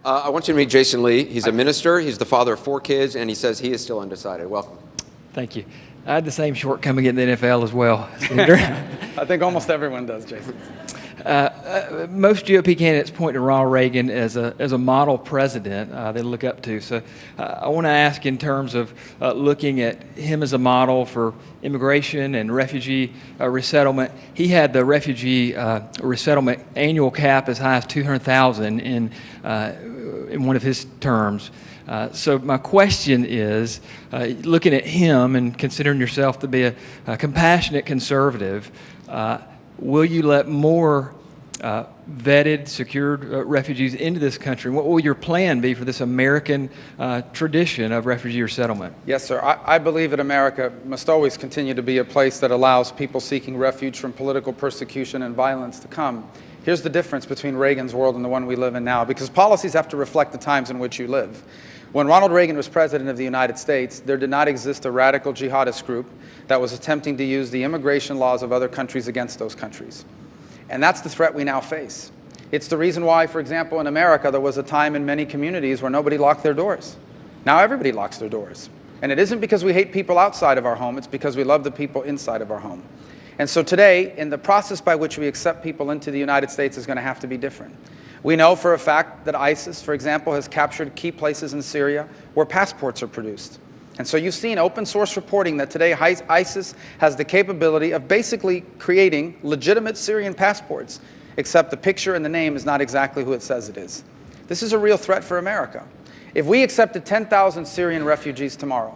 I want you to meet Jason Lee. He's a minister, he's the father of 4 kids, and he says he is still undecided. Welcome. Thank you. I had the same shortcoming in the NFL as well, Senator. I think almost everyone does, Jason. Most GOP candidates point to Ronald Reagan as a model president they look up to. So I want to ask in terms of looking at him as a model for immigration and refugee resettlement. He had the refugee resettlement annual cap as high as 200,000 in one of his terms. So my question is, looking at him and considering yourself to be a compassionate conservative, will you let more vetted, secured refugees into this country? What will your plan be for this American tradition of refugee resettlement? Yes, sir. I believe that America must always continue to be a place that allows people seeking refuge from political persecution and violence to come. Here's the difference between Reagan's world and the one we live in now, because policies have to reflect the times in which you live. When Ronald Reagan was president of the United States, there did not exist a radical jihadist group that was attempting to use the immigration laws of other countries against those countries. And that's the threat we now face. It's the reason why, for example, in America, there was a time in many communities where nobody locked their doors. Now everybody locks their doors. And it isn't because we hate people outside of our home, it's because we love the people inside of our home. And so today, in the process by which we accept people into the United States is going to have to be different. We know for a fact that ISIS, for example, has captured key places in Syria where passports are produced. And so you've seen open source reporting that today ISIS has the capability of basically creating legitimate Syrian passports, except the picture and the name is not exactly who it says it is. This is a real threat for America. If we accepted 10,000 Syrian refugees tomorrow,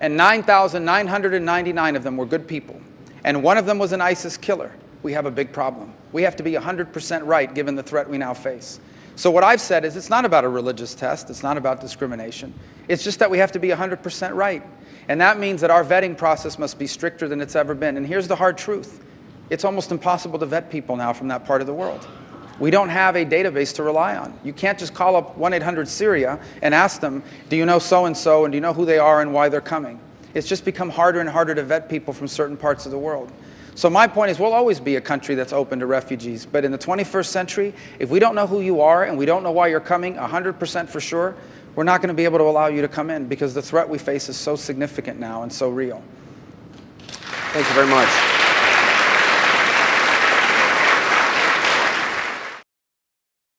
and 9,999 of them were good people, and one of them was an ISIS killer, we have a big problem. We have to be 100% right given the threat we now face. So what I've said is it's not about a religious test, it's not about discrimination. It's just that we have to be 100% right. And that means that our vetting process must be stricter than it's ever been. And here's the hard truth. It's almost impossible to vet people now from that part of the world. We don't have a database to rely on. You can't just call up 1-800-SYRIA and ask them, do you know so-and-so, and do you know who they are and why they're coming? It's just become harder and harder to vet people from certain parts of the world. So my point is we'll always be a country that's open to refugees. But in the 21st century, if we don't know who you are and we don't know why you're coming 100% for sure, we're not going to be able to allow you to come in because the threat we face is so significant now and so real. Thank you very much.